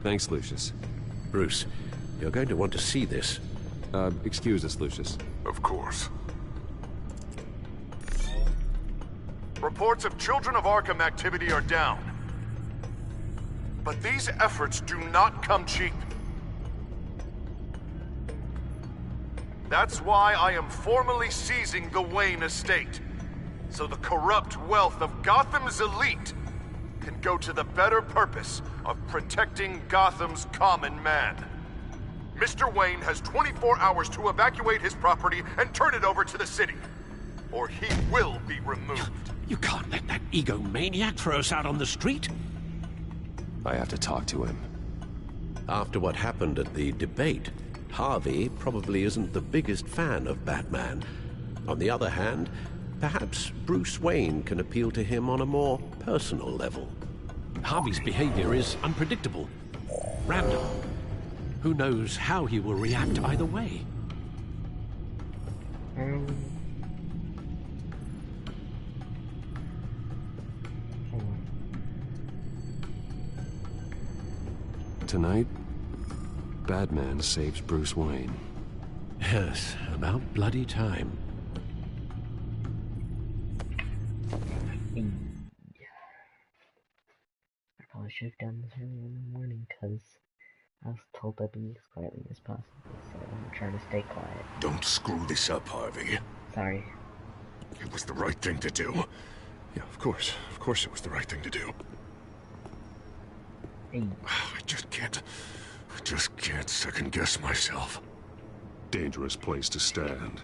Thanks, Lucius. Bruce, you're going to want to see this. Excuse us, Lucius. Of course. Reports of Children of Arkham activity are down. But these efforts do not come cheap. That's why I am formally seizing the Wayne estate, so the corrupt wealth of Gotham's elite can go to the better purpose of protecting Gotham's common man. Mr. Wayne has 24 hours to evacuate his property and turn it over to the city, or he will be removed. You can't let that egomaniac throw us out on the street. I have to talk to him. After what happened at the debate, Harvey probably isn't the biggest fan of Batman. On the other hand, perhaps Bruce Wayne can appeal to him on a more personal level. Harvey's behavior is unpredictable, random. Who knows how he will react either way? Tonight, Batman saves Bruce Wayne. Yes, about bloody time. I probably should have done this earlier in the morning because I was told to be as quietly as possible, so I'm trying to stay quiet. Don't screw this up, Harvey. Sorry. It was the right thing to do. Yeah, of course it was the right thing to do. Hey. I just can't second-guess myself. Dangerous place to stand.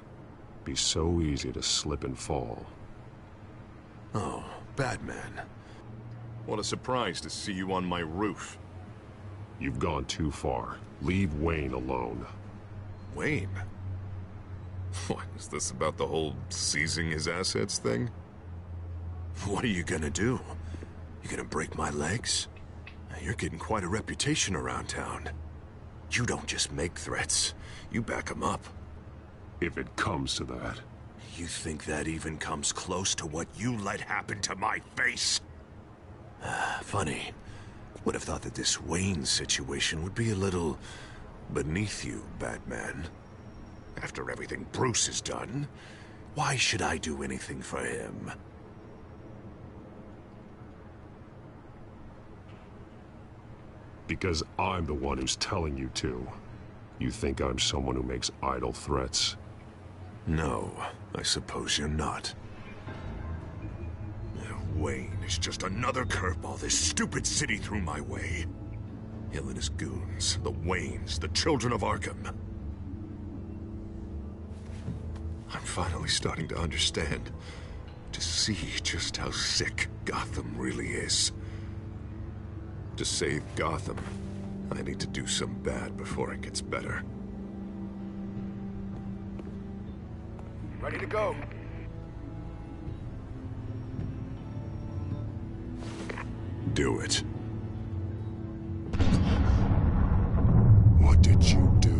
Be so easy to slip and fall. Oh, Batman. What a surprise to see you on my roof. You've gone too far. Leave Wayne alone. Wayne? What, is this about the whole seizing his assets thing? What are you gonna do? You gonna break my legs? You're getting quite a reputation around town. You don't just make threats, you back them up. If it comes to that. You think that even comes close to what you let happen to my face? Funny. Would have thought that this Wayne situation would be a little beneath you, Batman. After everything Bruce has done, why should I do anything for him? Because I'm the one who's telling you to. You think I'm someone who makes idle threats? No, I suppose you're not. Wayne is just another curveball this stupid city threw my way. Hill and his goons, the Waynes, the children of Arkham. I'm finally starting to understand, to see just how sick Gotham really is. To save Gotham, I need to do some bad before it gets better. Ready to go. Do it. What did you do?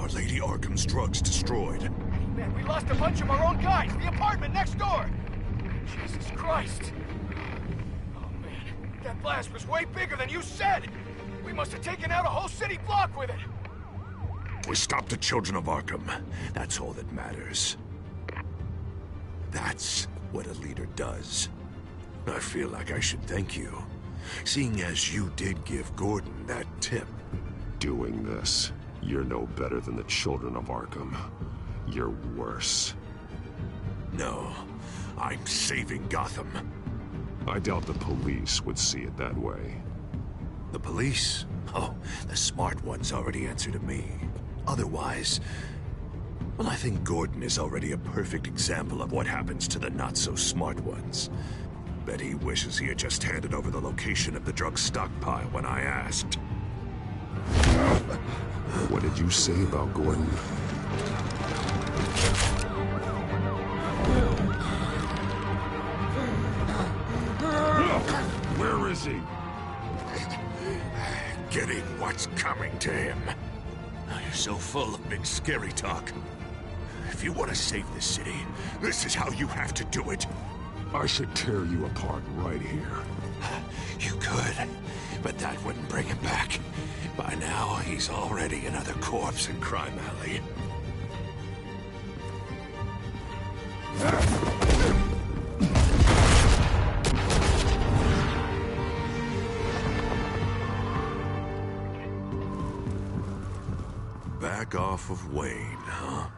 Our Lady Arkham's drugs destroyed. Man, we lost a bunch of our own guys. The apartment next door. Jesus Christ. Oh, man. That blast was way bigger than you said. We must have taken out a whole city block with it. We stopped the children of Arkham. That's all that matters. That's what a leader does. I feel like I should thank you, seeing as you did give Gordon that tip. Doing this, you're no better than the children of Arkham. You're worse. No, I'm saving Gotham. I doubt the police would see it that way. The police? Oh, the smart ones already answer to me. Otherwise, well, I think Gordon is already a perfect example of what happens to the not-so-smart ones. Bet he wishes he had just handed over the location of the drug stockpile when I asked. What did you say about Gordon? Where is he? Getting what's coming to him. You're so full of big scary talk. If you want to save this city, this is how you have to do it. I should tear you apart right here. You could, but that wouldn't bring him back. By now, he's already another corpse in Crime Alley. Back off of Wayne, huh?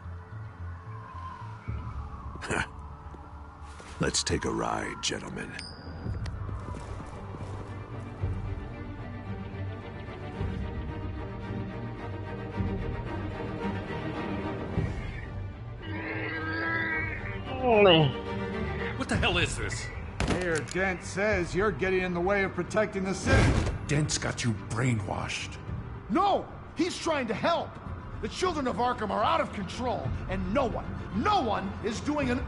Let's take a ride, gentlemen. What the hell is this? Mayor Dent says you're getting in the way of protecting the city. Dent's got you brainwashed. No! He's trying to help! The children of Arkham are out of control, and no one is doing an...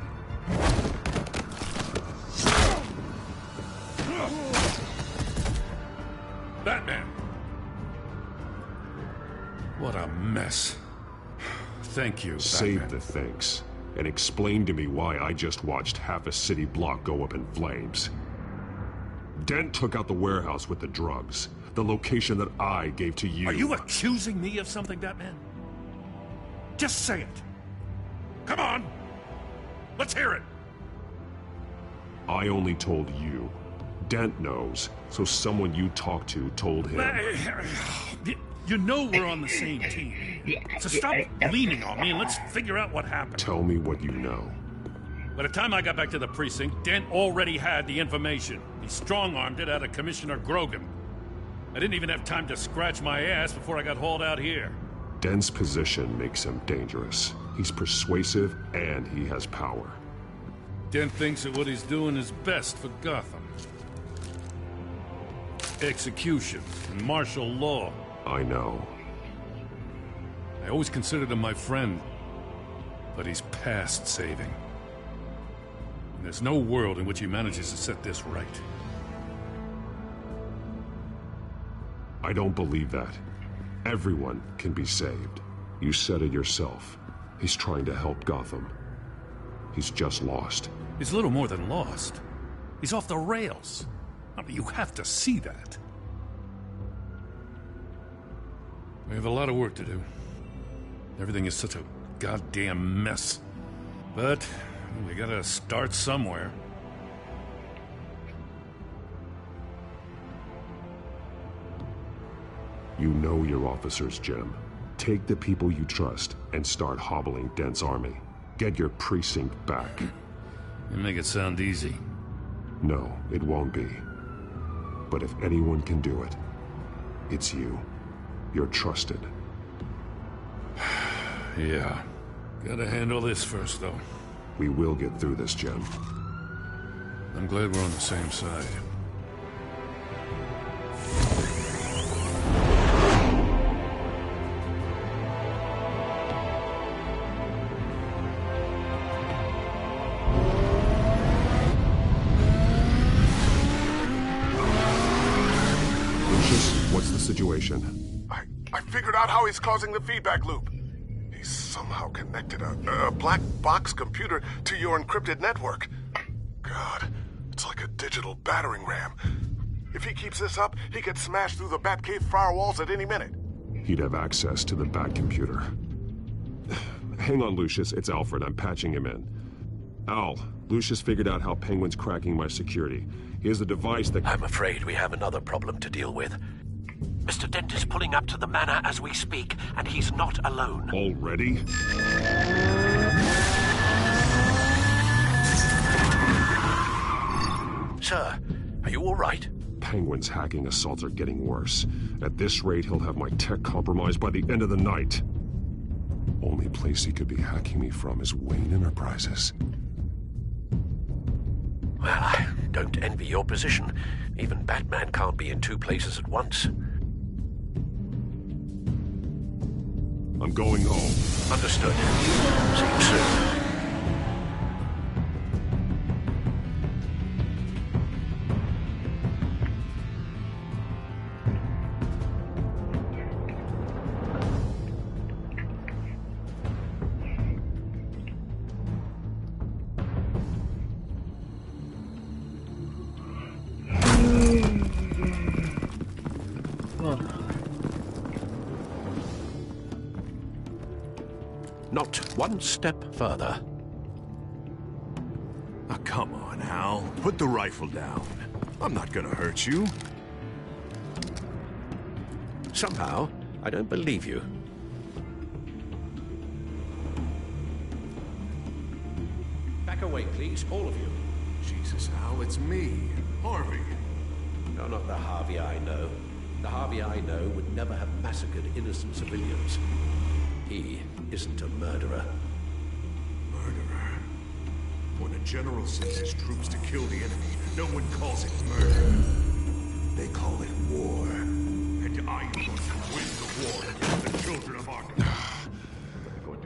Batman! What a mess. Thank you, Save Batman. the thanks, and explain to me why I just watched half a city block go up in flames. Dent took out the warehouse with the drugs, the location that I gave to you. Are you accusing me of something, Batman? Just say it. Come on! Let's hear it! I only told you. Dent knows, so someone you talked to told him. You know we're on the same team. So stop leaning on me and let's figure out what happened. Tell me what you know. By the time I got back to the precinct, Dent already had the information. He strong-armed it out of Commissioner Grogan. I didn't even have time to scratch my ass before I got hauled out here. Dent's position makes him dangerous. He's persuasive and he has power. Dent thinks that what he's doing is best for Gotham. Execution and martial law. I know. I always considered him my friend, but he's past saving. And there's no world in which he manages to set this right. I don't believe that. Everyone can be saved. You said it yourself. He's trying to help Gotham. He's just lost. He's little more than lost. He's off the rails. I mean, you have to see that. We have a lot of work to do. Everything is such a goddamn mess. But we gotta start somewhere. You know your officers, Jim. Take the people you trust and start hobbling Dent's army. Get your precinct back. You make it sound easy. No, it won't be. But if anyone can do it, it's you. You're trusted. Yeah. Gotta handle this first, though. We will get through this, Jim. I'm glad we're on the same side. Lucius, what's the situation? I figured out how he's causing the feedback loop. He's somehow connected a black box computer to your encrypted network. God, it's like a digital battering ram. If he keeps this up, he could smash through the Batcave firewalls at any minute. He'd have access to the Bat computer. Hang on, Lucius. It's Alfred. I'm patching him in. Al, Lucius figured out how Penguin's cracking my security. He has a device that... I'm afraid we have another problem to deal with. Mr. Dent is pulling up to the manor as we speak, and he's not alone. Already? Sir, are you all right? Penguin's hacking assaults are getting worse. At this rate, he'll have my tech compromised by the end of the night. Only place he could be hacking me from is Wayne Enterprises. Well, I don't envy your position. Even Batman can't be in two places at once. I'm going home. Understood. See you soon. Not one step further. Oh, come on, Al. Put the rifle down. I'm not gonna hurt you. Somehow, I don't believe you. Back away, please, all of you. Jesus, Al, it's me, Harvey. No, not the Harvey I know. The Harvey I know would never have massacred innocent civilians. He isn't a murderer. Murderer? When a general sends his troops to kill the enemy, no one calls it murder. They call it war. And I am going to win the war against the children of Arkham.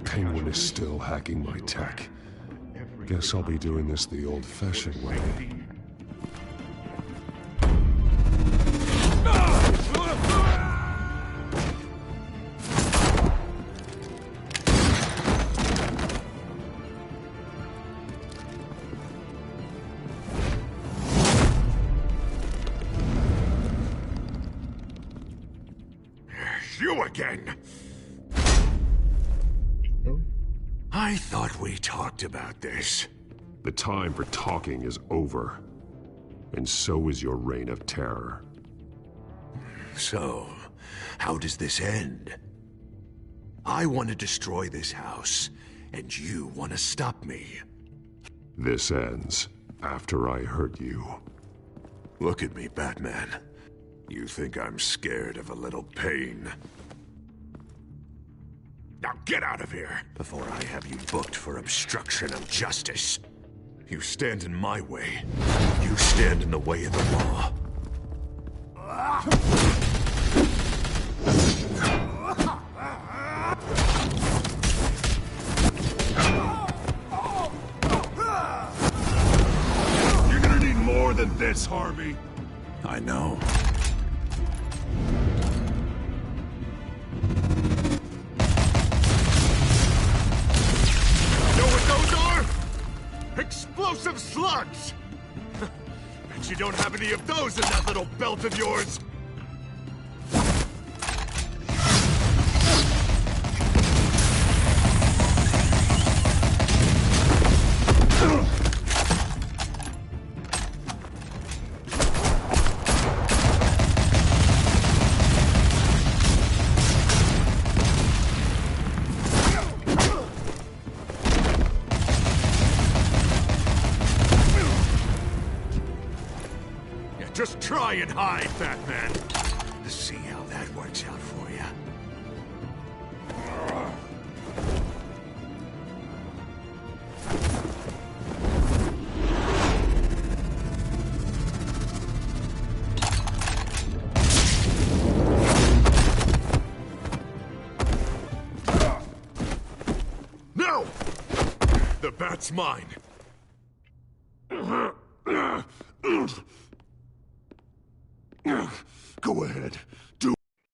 Penguin is still hacking my tech. Guess I'll be doing this the old-fashioned way. You again! I thought we talked about this. The time for talking is over. And so is your reign of terror. So, how does this end? I want to destroy this house, and you want to stop me. This ends after I hurt you. Look at me, Batman. You think I'm scared of a little pain? Now get out of here, before I have you booked for obstruction of justice. You stand in my way. You stand in the way of the law. You're gonna need more than this, Harvey. I know. Explosive slugs! Bet you don't have any of those in that little belt of yours! Just try and hide, Batman. Let's see how that works out for you. No! The bat's mine. Go ahead.